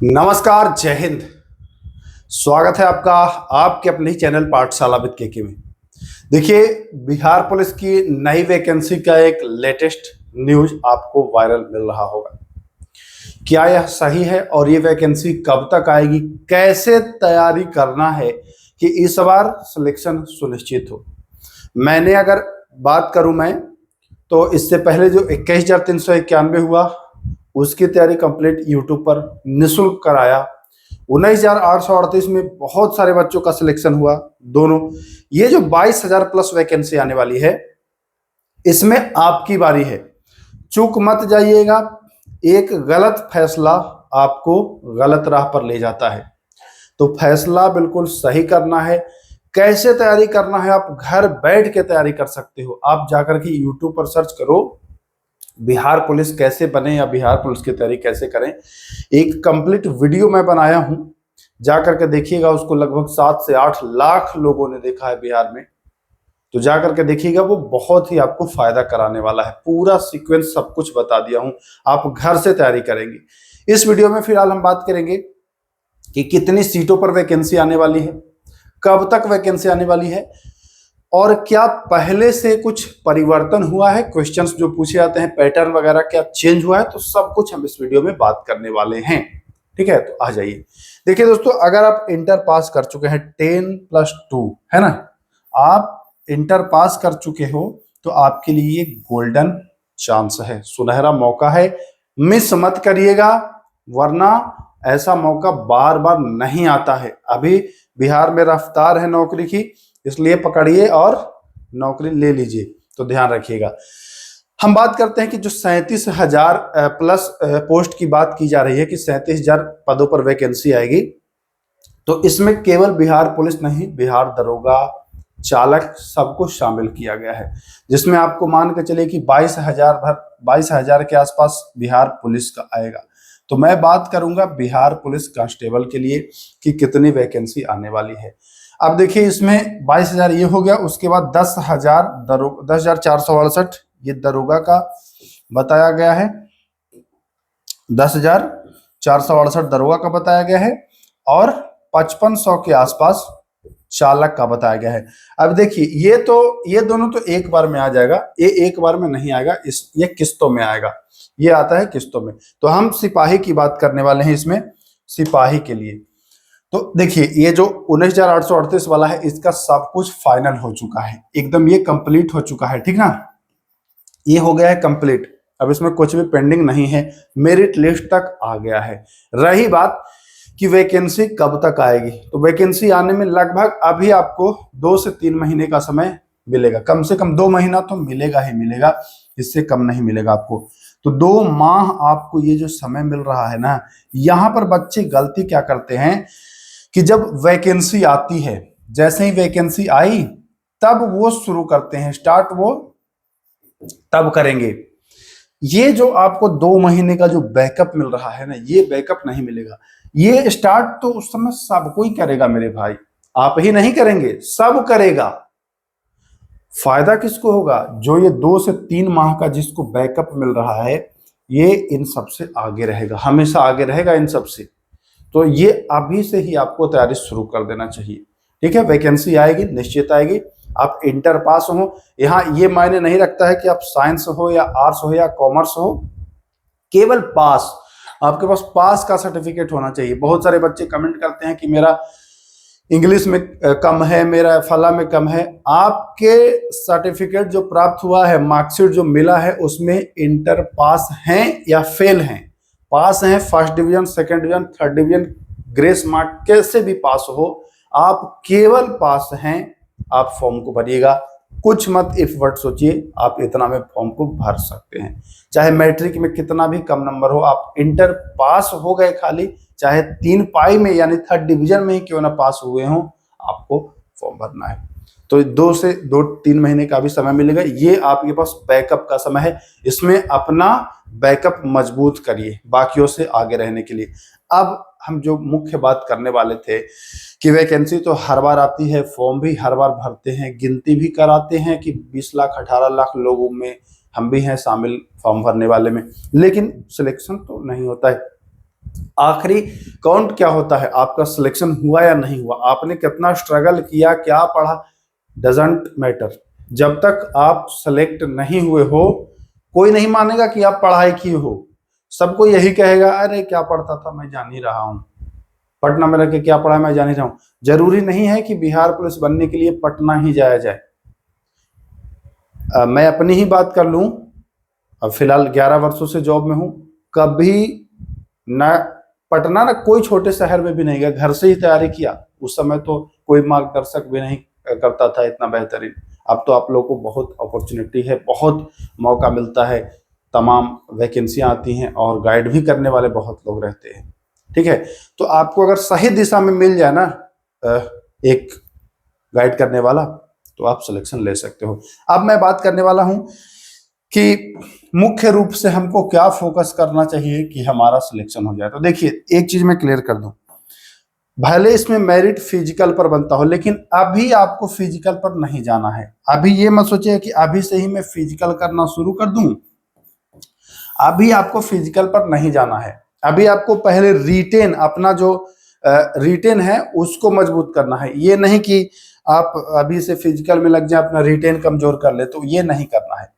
नमस्कार, जय हिंद। स्वागत है आपका आपके अपने ही चैनल पाठशाला विद केके में। देखिए, बिहार पुलिस की नई वैकेंसी का एक लेटेस्ट न्यूज आपको वायरल मिल रहा होगा। क्या यह सही है और ये वैकेंसी कब तक आएगी, कैसे तैयारी करना है कि इस बार सिलेक्शन सुनिश्चित हो। मैंने अगर बात करूं मैं, तो इससे पहले जो 21,391 हुआ उसकी तैयारी कंप्लीट यूट्यूब पर निःशुल्क कराया। 19,838 में बहुत सारे बच्चों का सिलेक्शन हुआ दोनों। ये जो 22,000 प्लस वैकेंसी आने वाली है, इसमें आपकी बारी है। चूक मत जाइएगा, एक गलत फैसला आपको गलत राह पर ले जाता है, तो फैसला बिल्कुल सही करना है। कैसे तैयारी करना है, आप घर बैठ के तैयारी कर सकते हो। आप जाकर के यूट्यूब पर सर्च करो बिहार पुलिस कैसे बने या बिहार पुलिस की तैयारी कैसे करें। एक कंप्लीट वीडियो मैं बनाया हूं, जाकर के देखिएगा। उसको लगभग 7 से 8 लाख लोगों ने देखा है बिहार में, तो जाकर के देखिएगा। वो बहुत ही आपको फायदा कराने वाला है। पूरा सीक्वेंस सब कुछ बता दिया हूं, आप घर से तैयारी करेंगे। इस वीडियो में फिलहाल हम बात करेंगे कि कितनी सीटों पर वैकेंसी आने वाली है, कब तक वैकेंसी आने वाली है, और क्या पहले से कुछ परिवर्तन हुआ है। क्वेश्चंस जो पूछे जाते हैं, पैटर्न वगैरह क्या चेंज हुआ है, तो सब कुछ हम इस वीडियो में बात करने वाले हैं। ठीक है, तो आ जाइए। देखिए दोस्तों, अगर आप इंटर पास कर चुके हैं 10+2, है ना, आप इंटर पास कर चुके हो, तो आपके लिए ये गोल्डन चांस है, सुनहरा मौका है। मिस मत करिएगा, वरना ऐसा मौका बार बार नहीं आता है। अभी बिहार में रफ्तार है नौकरी की, इसलिए पकड़िए और नौकरी ले लीजिए। तो ध्यान रखिएगा। हम बात करते हैं कि जो 37,000 प्लस पोस्ट की बात की जा रही है कि 37,000 पदों पर वैकेंसी आएगी, तो इसमें केवल बिहार पुलिस नहीं, बिहार दरोगा, चालक सबको शामिल किया गया है, जिसमें आपको मान के चलिए कि 22,000 के आसपास बिहार पुलिस का आएगा। तो मैं बात करूंगा बिहार पुलिस कांस्टेबल के लिए कि कितनी वैकेंसी आने वाली है। अब देखिए, इसमें 22,000 ये हो गया, उसके बाद 10,468 ये दरोगा का बताया गया है, 10,468 दरोगा का बताया गया है, और 5500 के आसपास चालक का बताया गया है। अब देखिए, ये दोनों तो एक बार में आ जाएगा, ये एक बार में नहीं आएगा, ये किस्तों में आएगा, ये आता है किस्तों में। तो हम सिपाही की बात करने वाले हैं इसमें, सिपाही के लिए। तो देखिए, ये जो 19,838 वाला है, इसका सब कुछ फाइनल हो चुका है, एकदम ये कंप्लीट हो चुका है। ठीक ना, ये हो गया है कंप्लीट। अब इसमें कुछ भी पेंडिंग नहीं है, मेरिट लिस्ट तक आ गया है। रही बात कि वैकेंसी कब तक आएगी, तो वैकेंसी आने में लगभग अभी आपको 2 से 3 महीने का समय मिलेगा। कम से कम 2 महीना तो मिलेगा ही मिलेगा, इससे कम नहीं मिलेगा आपको। तो 2 माह आपको ये जो समय मिल रहा है ना, यहाँ पर बच्चे गलती क्या करते हैं कि जब वैकेंसी आती है, जैसे ही वैकेंसी आई तब वो शुरू करते हैं, स्टार्ट वो तब करेंगे। ये जो आपको 2 महीने का जो बैकअप मिल रहा है ना, ये बैकअप नहीं मिलेगा। ये स्टार्ट तो उस समय सब कोई करेगा मेरे भाई, आप ही नहीं करेंगे, सब करेगा। फायदा किसको होगा? जो ये 2 से 3 माह का जिसको बैकअप मिल रहा है, ये इन सबसे आगे रहेगा, हमेशा आगे रहेगा इन सबसे। तो ये अभी से ही आपको तैयारी शुरू कर देना चाहिए। ठीक है, वैकेंसी आएगी, निश्चित आएगी। आप इंटर पास हो, यहाँ ये मायने नहीं रखता है कि आप साइंस हो या आर्ट्स हो या कॉमर्स हो, केवल पास, आपके पास पास का सर्टिफिकेट होना चाहिए। बहुत सारे बच्चे कमेंट करते हैं कि मेरा इंग्लिश में कम है, मेरा फला में कम है। आपके सर्टिफिकेट जो प्राप्त हुआ है, मार्कशीट जो मिला है, उसमें इंटर पास हैं या फेल हैं। पास हैं, first division, second division, third division, grace mark, कैसे भी पास हो, आप केवल पास हैं, आप फॉर्म को भरिएगा। कुछ मत इफ वर्ड सोचिए, आप इतना में फॉर्म को भर सकते हैं। चाहे मैट्रिक में कितना भी कम नंबर हो, आप इंटर पास हो गए खाली, चाहे 3 पाई में यानी थर्ड डिवीजन में ही क्यों ना पास हुए हों, आपको फॉर्म भरना है। तो 2 से 3 महीने का भी समय मिलेगा। ये आपके पास बैकअप का समय है, इसमें अपना बैकअप मजबूत करिए बाकियों से आगे रहने के लिए। अब हम जो मुख्य बात करने वाले थे कि वैकेंसी तो हर बार आती है, फॉर्म भी हर बार भरते हैं, गिनती भी कराते हैं कि 20 लाख 18 लाख लोगों में हम भी हैं शामिल फॉर्म भरने वाले में, लेकिन सिलेक्शन तो नहीं होता है। आखिरी काउंट क्या होता है, आपका सिलेक्शन हुआ या नहीं हुआ, आपने कितना स्ट्रगल किया, क्या पढ़ा, डजंट मैटर। जब तक आप सेलेक्ट नहीं हुए हो, कोई नहीं मानेगा कि आप पढ़ाई किए हो। सबको यही कहेगा, अरे क्या पढ़ता था मैं जान ही रहा हूं, पटना में रह के क्या पढ़ा मैं जान ही रहा हूं। जरूरी नहीं है कि बिहार पुलिस बनने के लिए पटना ही जाया जाए। मैं अपनी ही बात कर लूं, अब फिलहाल 11 वर्षों से जॉब में हूं, कभी ना पटना ना कोई छोटे शहर में भी नहीं गया, घर से ही तैयारी किया। उस समय तो कोई मार्गदर्शक भी नहीं करता था इतना बेहतरीन। अब तो आप लोगों को बहुत अपॉर्चुनिटी है, बहुत मौका मिलता है, तमाम वैकेंसियां आती हैं और गाइड भी करने वाले बहुत लोग रहते हैं। ठीक है, तो आपको अगर सही दिशा में मिल जाए ना एक गाइड करने वाला, तो आप सिलेक्शन ले सकते हो। अब मैं बात करने वाला हूं कि मुख्य रूप से हमको क्या फोकस करना चाहिए कि हमारा सिलेक्शन हो जाए। तो देखिए, एक चीज मैं क्लियर कर दूं, भले इसमें मेरिट फिजिकल पर बनता हो, लेकिन अभी आपको फिजिकल पर नहीं जाना है। अभी ये मत सोचिए कि अभी से ही मैं फिजिकल करना शुरू कर दूं, अभी आपको फिजिकल पर नहीं जाना है। अभी आपको पहले रिटेन, अपना जो रिटेन है उसको मजबूत करना है। ये नहीं कि आप अभी से फिजिकल में लग जाए, अपना रिटेन कमजोर कर ले, तो ये नहीं करना है।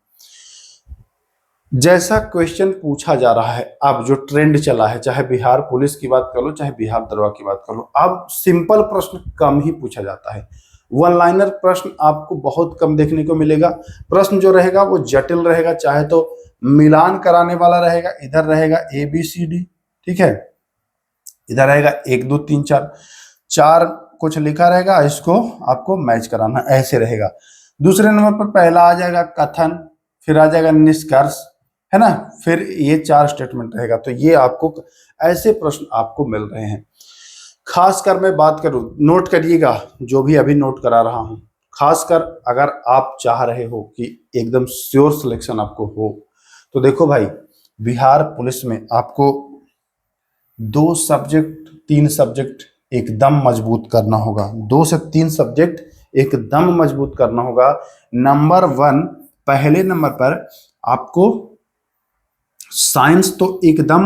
जैसा क्वेश्चन पूछा जा रहा है, अब जो ट्रेंड चला है, चाहे बिहार पुलिस की बात कर लो, चाहे बिहार दरोगा की बात कर लो, अब सिंपल प्रश्न कम ही पूछा जाता है। वन लाइनर प्रश्न आपको बहुत कम देखने को मिलेगा। प्रश्न जो रहेगा वो जटिल रहेगा, चाहे तो मिलान कराने वाला रहेगा, इधर रहेगा ABCD, ठीक है, इधर रहेगा 1 2 3 4, चार कुछ लिखा रहेगा, इसको आपको मैच कराना, ऐसे रहेगा। दूसरे नंबर पर पहला आ जाएगा कथन, फिर आ जाएगा निष्कर्ष, है ना, फिर ये 4 स्टेटमेंट रहेगा। तो ये आपको ऐसे प्रश्न आपको मिल रहे हैं। खासकर मैं बात करूं, नोट करिएगा जो भी अभी नोट करा रहा हूं, खासकर अगर आप चाह रहे हो कि एकदम श्योर सिलेक्शन आपको हो, तो देखो भाई, बिहार पुलिस में आपको 2 सब्जेक्ट 3 सब्जेक्ट एकदम मजबूत करना होगा। 2 से 3 सब्जेक्ट एकदम मजबूत करना होगा। नंबर 1, पहले नंबर पर आपको साइंस तो एकदम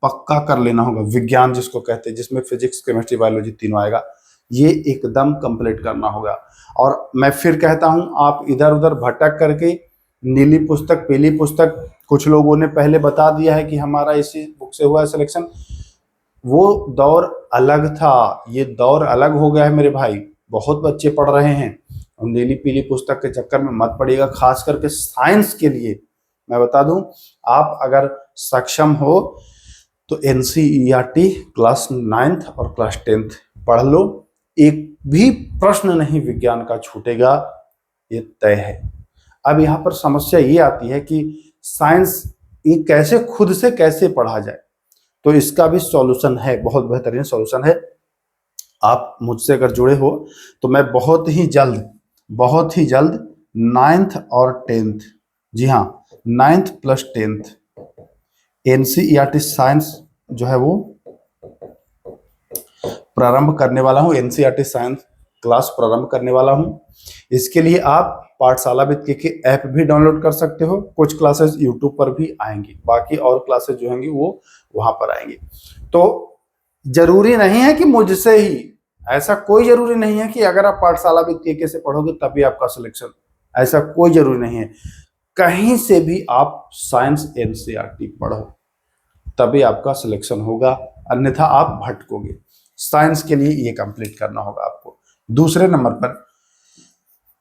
पक्का कर लेना होगा। विज्ञान जिसको कहते हैं, जिसमें फिजिक्स केमिस्ट्री बायोलॉजी तीनों आएगा, ये एकदम कंप्लीट करना होगा। और मैं फिर कहता हूं, आप इधर उधर भटक करके नीली पुस्तक, पीली पुस्तक, कुछ लोगों ने पहले बता दिया है कि हमारा इसी बुक से हुआ है सिलेक्शन, वो दौर अलग था, ये दौर अलग हो गया है मेरे भाई। बहुत बच्चे पढ़ रहे हैं और नीली पीली पुस्तक के चक्कर में मत पड़िएगा। खास करके साइंस के लिए मैं बता दूं, आप अगर सक्षम हो तो NCERT क्लास 9th और क्लास 10th पढ़ लो, एक भी प्रश्न नहीं विज्ञान का छूटेगा, ये तय है। अब यहाँ पर समस्या ये आती है कि साइंस ये कैसे, खुद से कैसे पढ़ा जाए, तो इसका भी सॉल्यूशन है, बहुत बेहतरीन सॉल्यूशन है। आप मुझसे अगर जुड़े हो तो मैं बहुत ही जल्द 9th और 10th, जी हाँ 9th plus 10th NCERT science जो है वो प्रारंभ करने वाला हूँ। NCERT साइंस क्लास प्रारंभ करने वाला हूँ। इसके लिए आप पाठशाला विद के ऐप भी डाउनलोड कर सकते हो। कुछ क्लासेस यूट्यूब पर भी आएंगी, बाकी और क्लासेस जो होंगी वो वहां पर आएंगी। तो जरूरी नहीं है कि मुझसे ही, ऐसा कोई जरूरी नहीं है कि अगर आप पाठशाला विद के से पढ़ोगे तभी आपका सिलेक्शन, ऐसा कोई जरूरी नहीं है। कहीं से भी आप साइंस NCERT पढ़ो तभी आपका सिलेक्शन होगा, अन्यथा आप भटकोगे। साइंस के लिए ये कंप्लीट करना होगा आपको। दूसरे नंबर पर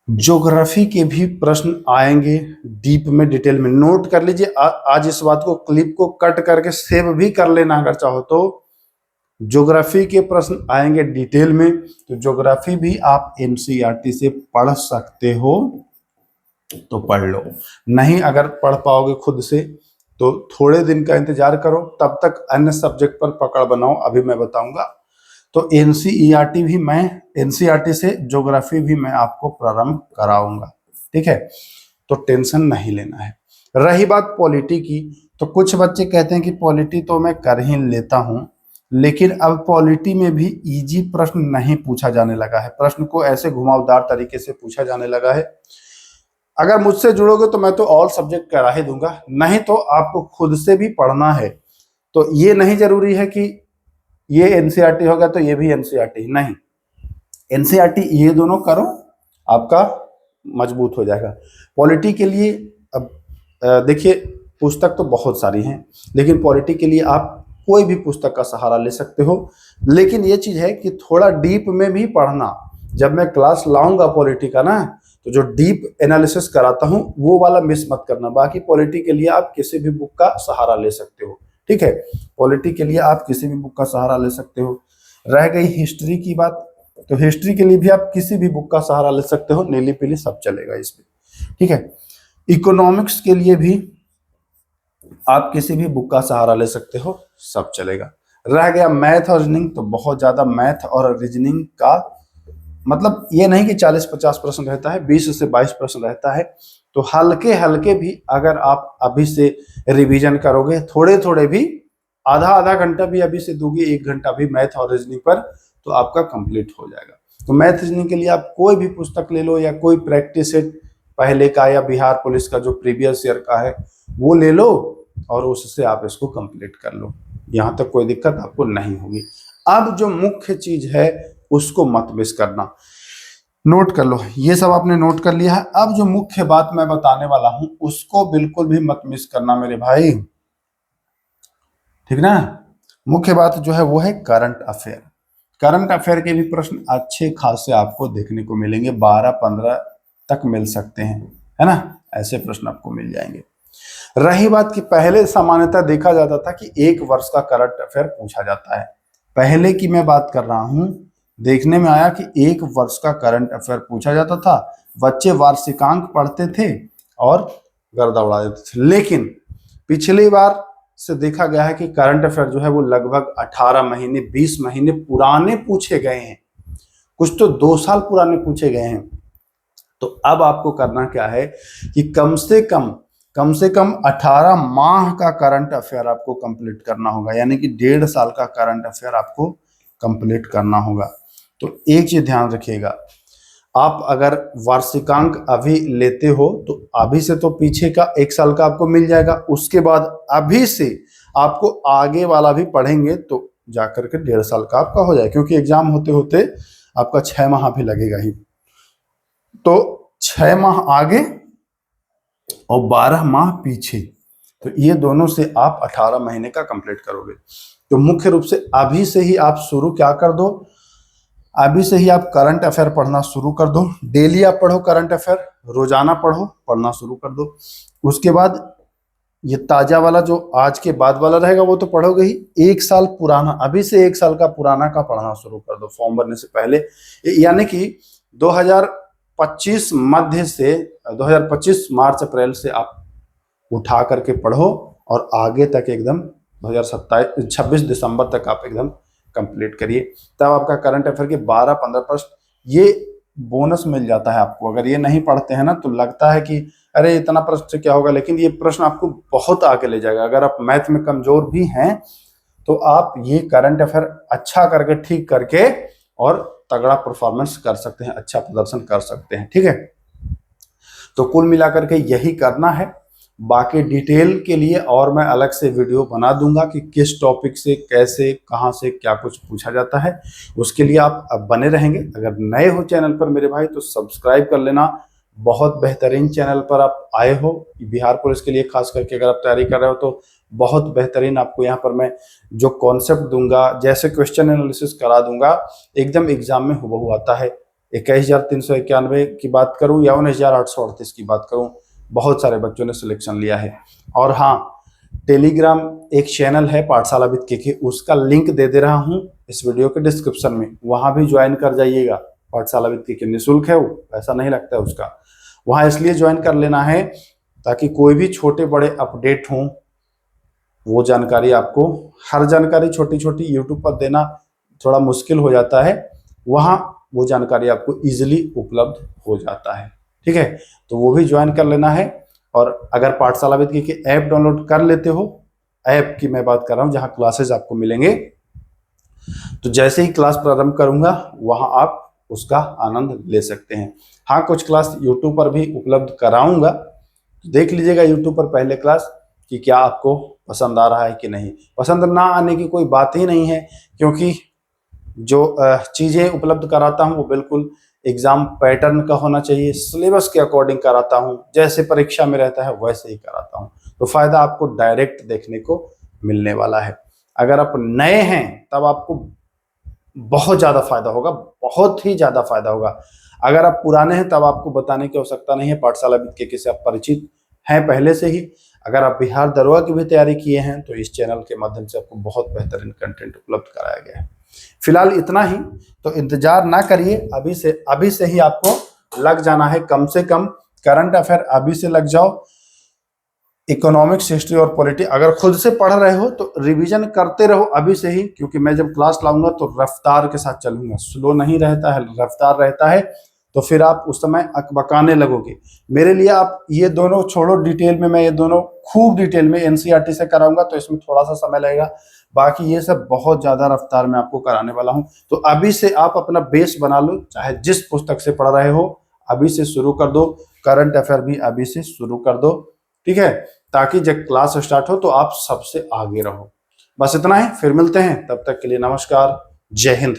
ज्योग्राफी के भी प्रश्न आएंगे, डीप में, डिटेल में। नोट कर लीजिए, आज इस बात को, क्लिप को कट करके सेव भी कर लेना अगर चाहो तो। ज्योग्राफी के प्रश्न आएंगे डिटेल में, तो ज्योग्राफी भी आप NCERT से पढ़ सकते हो तो पढ़ लो। नहीं अगर पढ़ पाओगे खुद से तो थोड़े दिन का इंतजार करो, तब तक अन्य सब्जेक्ट पर पकड़ बनाओ, अभी मैं बताऊंगा। तो NCERT से ज्योग्राफी भी मैं आपको प्रारंभ कराऊंगा, ठीक है, तो टेंशन नहीं लेना है। रही बात पॉलिटी की, तो कुछ बच्चे कहते हैं कि पॉलिटी तो मैं कर ही लेता हूं, लेकिन अब पॉलिटी में भी इजी प्रश्न नहीं पूछा जाने लगा है, प्रश्न को ऐसे घुमावदार तरीके से पूछा जाने लगा है। अगर मुझसे जुड़ोगे तो मैं तो ऑल सब्जेक्ट करा ही दूंगा, नहीं तो आपको खुद से भी पढ़ना है। तो ये नहीं जरूरी है कि ये एनसीईआरटी होगा तो ये भी एनसीईआरटी, नहीं, एनसीईआरटी ये दोनों करो, आपका मजबूत हो जाएगा। पॉलिटी के लिए अब देखिए पुस्तक तो बहुत सारी हैं, लेकिन पॉलिटी के लिए आप कोई भी पुस्तक का सहारा ले सकते हो। लेकिन ये चीज़ है कि थोड़ा डीप में भी पढ़ना। जब मैं क्लास लाऊंगा पॉलिटी का ना, तो जो डीप एनालिसिस कराता हूँ वो वाला मिस मत करना। बाकी पॉलिटी के लिए आप किसी भी बुक का सहारा ले सकते हो, ठीक है, पॉलिटी के लिए आप किसी भी बुक का सहारा ले सकते हो। रह गई हिस्ट्री की बात, तो हिस्ट्री के लिए भी आप किसी भी बुक का सहारा ले सकते हो, नीली पीली सब चलेगा इसमें, ठीक है। इकोनॉमिक्स के लिए भी आप किसी भी बुक का सहारा ले सकते हो, सब चलेगा। रह गया मैथ और रीजनिंग, तो बहुत ज्यादा मैथ और रीजनिंग का मतलब ये नहीं कि 40-50% रहता है, 20 से 22% रहता है। तो हल्के हल्के भी अगर आप अभी से रिवीजन करोगे, थोड़े थोड़े भी, आधा आधा घंटा भी अभी से दोगे, 1 घंटा भी मैथ और रीजनिंग पर, तो आपका कंप्लीट हो जाएगा। तो मैथ रीजनिंग के लिए आप कोई भी पुस्तक ले लो, या कोई प्रैक्टिस सेट पहले का या बिहार पुलिस का जो प्रीवियस ईयर का है वो ले लो, और उससे आप इसको कंप्लीट कर लो। यहाँ तक कोई दिक्कत आपको नहीं होगी। अब जो मुख्य चीज है उसको मत मिस करना, नोट कर लो। ये सब आपने नोट कर लिया है। अब जो मुख्य बात मैं बताने वाला हूं उसको बिल्कुल भी मत मिस करना मेरे भाई, ठीक ना। मुख्य बात जो है वो है करंट अफेयर। करंट अफेयर के भी प्रश्न अच्छे खासे आपको देखने को मिलेंगे, 12-15 तक मिल सकते हैं, है ना, ऐसे प्रश्न आपको मिल जाएंगे। रही बात कि पहले सामान्यतः देखा जाता था कि 1 वर्ष का करंट अफेयर पूछा जाता है, पहले की मैं बात कर रहा हूं, देखने में आया कि 1 वर्ष का करंट अफेयर पूछा जाता था, बच्चे वार्षिकांक पढ़ते थे और गर्दा उड़ा देते थे। लेकिन पिछली बार से देखा गया है कि करंट अफेयर जो है वो लगभग 18 महीने 20 महीने पुराने पूछे गए हैं, कुछ तो 2 साल पुराने पूछे गए हैं। तो अब आपको करना क्या है कि कम से कम 18 माह का करंट अफेयर आपको कंप्लीट करना होगा, यानी कि 1.5 साल का करंट अफेयर आपको कंप्लीट करना होगा। तो एक चीज ध्यान रखिएगा, आप अगर वार्षिकांक अभी लेते हो तो अभी से तो पीछे का 1 साल का आपको मिल जाएगा, उसके बाद अभी से आपको आगे वाला भी पढ़ेंगे तो जाकर के 1.5 साल का आपका हो जाए, क्योंकि एग्जाम होते होते आपका 6 माह भी लगेगा ही। तो 6 माह आगे और 12 माह पीछे, तो ये दोनों से आप 18 महीने का कंप्लीट करोगे। तो मुख्य रूप से अभी से ही आप शुरू क्या कर दो, अभी से ही आप करंट अफेयर पढ़ना शुरू कर दो। डेली आप पढ़ो करंट अफेयर, रोजाना पढ़ना शुरू कर दो। उसके बाद ये ताजा वाला जो आज के बाद वाला रहेगा वो तो पढ़ोगे ही, 1 साल पुराना, अभी से 1 साल का पुराना का पढ़ना शुरू कर दो फॉर्म भरने से पहले। यानी कि 2025 मध्य से 2025 मार्च अप्रैल से आप उठा करके पढ़ो और आगे तक एकदम 26 दिसंबर तक आप एकदम कंप्लीट करिए। तब आपका करंट अफेयर के 12-15 प्रश्न ये बोनस मिल जाता है आपको। अगर ये नहीं पढ़ते हैं ना तो लगता है कि अरे इतना प्रश्न से क्या होगा, लेकिन ये प्रश्न आपको बहुत आगे ले जाएगा। अगर आप मैथ में कमजोर भी हैं तो आप ये करंट अफेयर अच्छा करके ठीक करके और तगड़ा परफॉर्मेंस कर सकते हैं, अच्छा प्रदर्शन कर सकते हैं, ठीक है। तो कुल मिलाकर के यही करना है। बाकी डिटेल के लिए और मैं अलग से वीडियो बना दूंगा कि किस टॉपिक से कैसे कहां से क्या कुछ पूछा जाता है, उसके लिए आप अब बने रहेंगे। अगर नए हो चैनल पर मेरे भाई तो सब्सक्राइब कर लेना। बहुत बेहतरीन चैनल पर आप आए हो, बिहार पुलिस के लिए खास करके अगर आप तैयारी कर रहे हो तो बहुत बेहतरीन आपको यहाँ पर मैं जो कॉन्सेप्ट दूंगा, जैसे क्वेश्चन एनालिसिस करा दूंगा, एकदम एग्जाम में हुबहू आता है। 21,391 की बात करूं या 19,838 की बात करूं, बहुत सारे बच्चों ने सिलेक्शन लिया है। और हाँ, टेलीग्राम एक चैनल है पाठशाला विद के, उसका लिंक दे दे रहा हूँ इस वीडियो के डिस्क्रिप्शन में, वहां भी ज्वाइन कर जाइएगा। पाठशाला विद के निःशुल्क है वो, पैसा नहीं लगता है उसका। वहां इसलिए ज्वाइन कर लेना है ताकि कोई भी छोटे बड़े अपडेट हों वो जानकारी आपको, हर जानकारी छोटी छोटी यूट्यूब पर देना थोड़ा मुश्किल हो जाता है, वहां वो जानकारी आपको इजीली उपलब्ध हो जाता है, ठीक है। तो वो भी ज्वाइन कर लेना है। और अगर पाठशाला विद के ऐप डाउनलोड कर लेते हो, ऐप की मैं बात कर रहा हूं जहां क्लासेस आपको मिलेंगे, तो जैसे ही क्लास प्रारंभ करूंगा वहां आप उसका आनंद ले सकते हैं। हाँ, कुछ क्लास यूट्यूब पर भी उपलब्ध कराऊंगा, देख लीजिएगा यूट्यूब पर पहले क्लास कि क्या आपको पसंद आ रहा है कि नहीं। पसंद ना आने की कोई बात ही नहीं है, क्योंकि जो चीज़ें उपलब्ध कराता हूँ वो बिल्कुल एग्जाम पैटर्न का होना चाहिए, सिलेबस के अकॉर्डिंग कराता हूँ, जैसे परीक्षा में रहता है वैसे ही कराता हूँ। तो फायदा आपको डायरेक्ट देखने को मिलने वाला है। अगर आप नए हैं तब आपको बहुत ज़्यादा फायदा होगा, बहुत ही ज़्यादा फायदा होगा। अगर आप पुराने हैं तब आपको बताने की आवश्यकता नहीं है, पाठशाला के से आप परिचित हैं पहले से ही। अगर आप बिहार दरोगा की भी तैयारी किए हैं तो इस चैनल के माध्यम से आपको बहुत बेहतरीन कंटेंट उपलब्ध कराया गया है। फिलहाल इतना ही, तो इंतजार ना करिए, अभी से ही आपको लग जाना है। कम से कम करंट अफेयर अभी से लग जाओ। इकोनॉमिक्स, हिस्ट्री और पॉलिटी अगर खुद से पढ़ रहे हो तो रिवीजन करते रहो अभी से ही, क्योंकि मैं जब क्लास लाऊंगा तो रफ्तार के साथ चलूंगा, स्लो नहीं रहता है, रफ्तार रहता है। तो फिर आप उस समय अकबकाने लगोगे। मेरे लिए आप ये दोनों छोड़ो, डिटेल में मैं ये दोनों खूब डिटेल में एनसीईआरटी से कराऊंगा, तो इसमें थोड़ा सा समय लगेगा। बाकी ये सब बहुत ज्यादा रफ्तार में आपको कराने वाला हूँ। तो अभी से आप अपना बेस बना लो, चाहे जिस पुस्तक से पढ़ रहे हो अभी से शुरू कर दो। करंट अफेयर भी अभी से शुरू कर दो, ठीक है, ताकि जब क्लास स्टार्ट हो तो आप सबसे आगे रहो। बस इतना ही, फिर मिलते हैं, तब तक के लिए नमस्कार, जय हिंद।